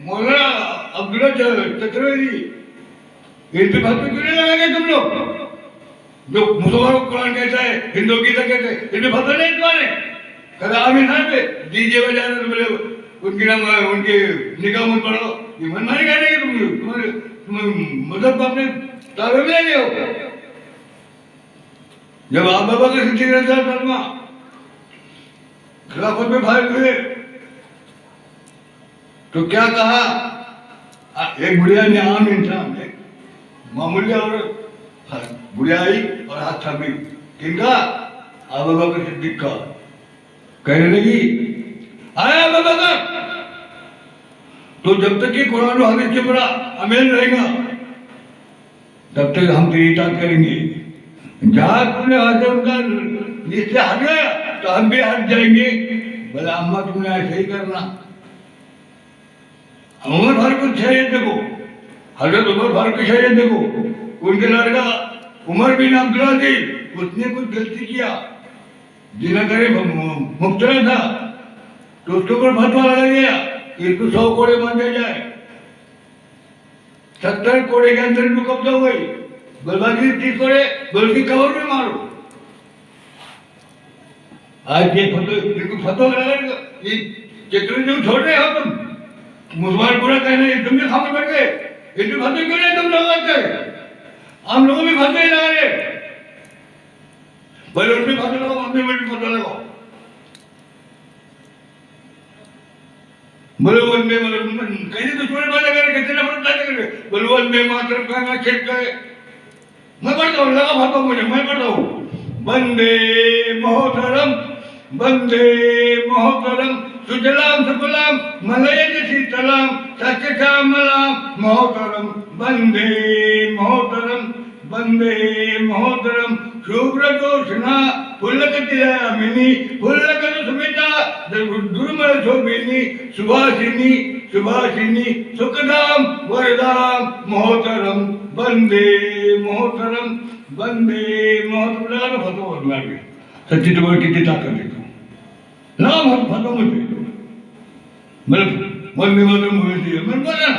मौलाना अब्दुल्ला चक्रवर्ती, इन पे फतवा क्यों नहीं लगाए तुम लोग? जो मुसलमानों को कुरान कहता है, हिंदू गीता कहते हैं, इन पे फतवा नहीं तुम्हारे? कदा आमिर खान पे डीजे बजा रहे बोले उनकी नाम उनके निकाह मत पढ़ो, ये मनमानी कर रहे हैं तुम्हारे मदद को अपने ताबे में ले रहे हो। जब आप बाबा के सिद्दीक खिलाफत में फायद हुए तो क्या कहा? एक बुढ़िया ने, आम इंसान, एक मामूली और बुढ़िया आई और हाथ थामी, किनका? आप बाबा के सिद्दीक का। कहने लगी आया बाबा का, तो जब तक कि कुरान और हदीस के बड़ा अमेल रहेगा तब तक हम तेरी इताअत करेंगे। जहां तुमने आज उनका जिससे हट गया तो हम भी हट जाएंगे। बोले अम्मा तुमने ऐसे ही करना। उमर फारूक की शरीयत देखो, हजरत उमर फारूक की शरीयत देखो, उनके लड़का उमर बिन अब्दुल अजीज, उसने कुछ गलती किया, जिना करे मुफ्तरा था, तो उसके ऊपर फतवा लगा दिया इसको 100 कोड़े मांगे जाए। 70 कोड़े के अंदर में कब्जा हो गई, बर्बादी 30 कोड़े बल्कि कबर में मारो। आज ये फतवा लगा, ये चक्रवर्ती छोड़ रहे हो तुम, मुसलमान पूरा कहने तुम भी खामे बैठ गए, इतने फतवे क्यों नहीं तुम लोग करते? हम लोगों भी फतवे लगा रहे, बोले उनमें फतवा लगाओ, अपने में भी फतवा लगाओ। बोले वंदे मातरम, कहीं तो छोड़े बातें करे, कितने नफरत बातें करे, बोले वंदे मातरम कहना छिड़ करे। मैं पढ़ता हूँ, लगा फतवा मुझे, मैं पढ़ता हूँ वंदे मोहतरम, वंदे मोहतरम, सुजलाम सुफलाम मलयज शीतलाम सच्चामलाम मोहतरम, वंदे मोहतरम, वंदे मोहतरम, शुभ्र जोशना फुल्लकतिलामिनी फुल्लकत सुमिता दुर्मल शोभिनी सुभाषिनी सुभाषिनी सुखदाम वरदाम मोहतरम, वंदे मोहतरम, वंदे मोहतरम। फतवा लगा सच्ची तुम्हारी कितनी ताकत देखो नाम हम फतवा मुझे मतलब वंदे मातरम बोलती है, मैं बोला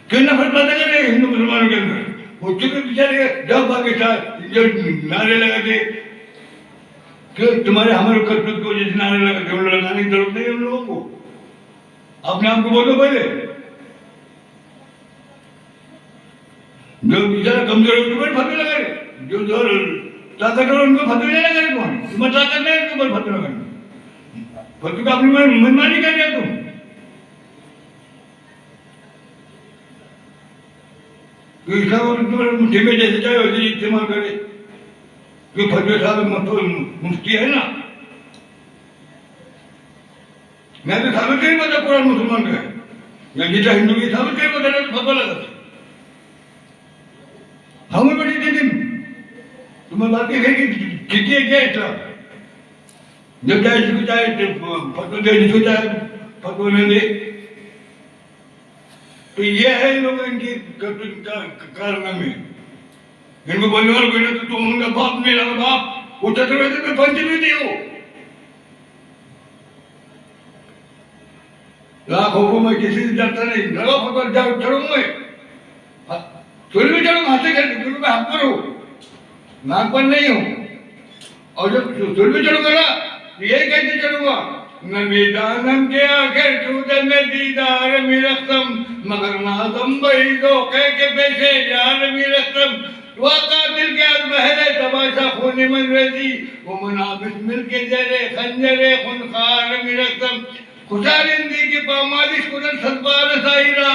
क्यों नफरत बातें कर रहे हिंदू मुसलमानों के अंदर? वो चुप बेचारे जब पाकिस्तान जो नारे लगाते कि तुम्हारे हमारे करतूत की वजह से नारे लगाते, उन लगाने की जरूरत नहीं है उन लोगों को। अपने आप को बोलो पहले, जो बेचारा कमजोर है उसके ऊपर फतवे लगा रहे, जो ताकतवर उनको फतवे नहीं लगा रहे। कौन तुम्हें ताकत नहीं है उनके ऊपर फतवे लगाने? फतवे का अपनी मनमानी कर दिया तुम। तो इस्लाम मुट्ठी में जैसे चाहे वैसे इस्तेमाल करे, क्यों फतवे साहब मुफ्ती है ना। मैं तो साबित नहीं पता कुरान मुसलमान का है या गीता हिंदू की साबित नहीं पता, तो फतवा लगाते हमें बड़ी दिन तुम्हें बात है कि कितनी है क्या इस्लाम, जब चाहे जिसको चाहे फतवा दे, जिसको चाहे फतवा नहीं दे। तो ये है लोग इनकी कारनामे। इनको बोलने वाले कोई तो तुम उनका बाप नहीं लगा, बाप वो चतुर्वेदी में पंचमी थी हो। लाखों को मैं किसी से डरता नहीं, लगा फतवा जाओ चढ़ूंगा मैं, फिर भी चढ़ूंगा, हाथे करके फिर मैं हाथ पर हूँ, नाक पर नहीं हूँ। और जब फिर भी चढ़ूंगा ना यही कैसे चढ़ूंगा, नबीदानम के आखिर चूदन में दीदार मिरस्तम मगर नाजम बही दो कह के पेशे यार मिरस्तम वाका दिल के आज बहरे तमाशा खूनी मन रेजी वो मुनाबिस मिल के जरे खंजरे खुनखार मिरस्तम खुशारिंदी की पामालिश कुदन सदबार साहिरा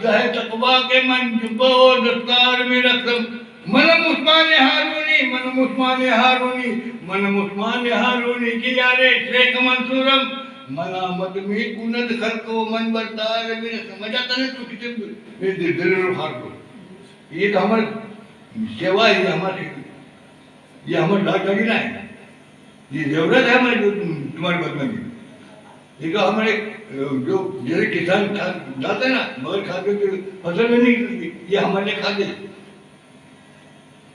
जहे तकवा के मन जुबो दस्तार मिरस्तम मनम उस्मान हारूनी मनम उस्मान हारूनी मनम उस्मान हारूनी की यारे शेख मंसूरम मना मदमी कुनद खरको मन बरदार मेरे समझ आता नहीं तो कितने दिल हार को। ये तो हमारे सेवा ही हमारी, ये हमारी दादागिरी है, ये जरूरत है हमारी जो तुम्हारी बदनामी। ये तो हमारे जो जैसे किसान डालते हैं ना, मगर खाते फसल में नहीं निकलती, ये हमारे लिए खाते,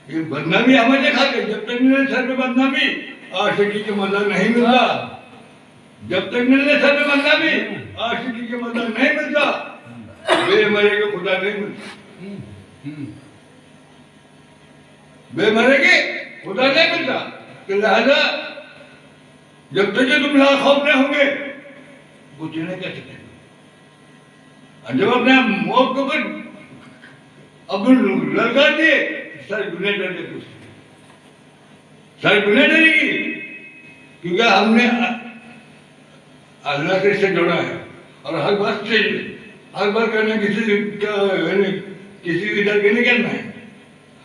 ये बदनामी हमारे लिए खाते। जब तक मिले सर पे बदनामी, आशिकी के मजा नहीं मिलता। जब तक मिलने सर पे बदनामी, आशिकी के मजा नहीं मिलता। बेमरे को खुदा नहीं मिलता, बेमरे के खुदा नहीं मिलता। तो लिहाजा जब तक तुम लाखौफ नहीं होंगे, कुछ नहीं कर सकते। जब अपने मौत को फिर अब ललकार दिए, सारी दुनिया डर जाती, सारी दुनिया डरेगी, क्योंकि हमने अल्लाह से जोड़ा है। और हर बात से, हर बार करना किसी की डर के नहीं करना है।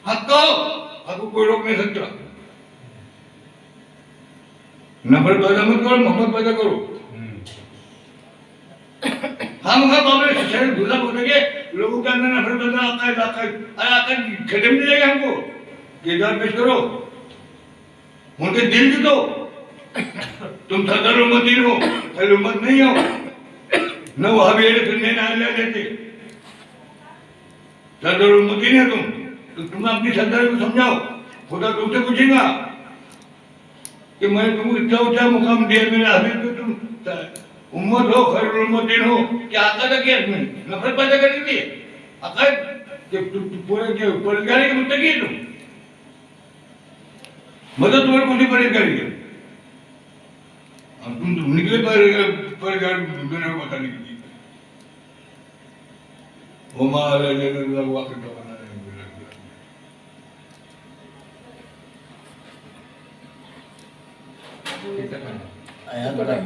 हक कहो, हक को कोई रोक नहीं सकता। नफरत पैदा मत करो, मोहब्बत पैदा करो। हम बाबरे शहर घुसा बोलेंगे, लोगों के अंदर नफरत पैदा आकर खत्म नहीं जाएगा। हमको किरदार पेश करो, उनके दिल जीतो। तुम सदर उम्मतीन हो, अहले उम्मत नहीं हो, न वहाबी सुन्नी ना अहले देते, सदर उम्मतीन है तुम। तो तुम अपनी सदर को समझाओ, खुदा तुमसे पूछेगा कि मैंने तुमको इतना ऊंचा मुकाम दिया, मेरे हबीब को तुम उम्मत हो, खैरुल उम्मतीन हो, क्या आका था क्या इसमें नफरत पैदा करेंगे? आका पूरे परगारी के मुत्तकी है तुम, मदद तुम्हारे को नहीं परहेज करेंगे। अब तुम निकले परगार दुनिया को बताने के लिए। वो माला जगह वाक़ तो बना रहे हैं। आयात भाई,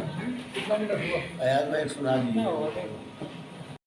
आयात भाई सुना दीजिए।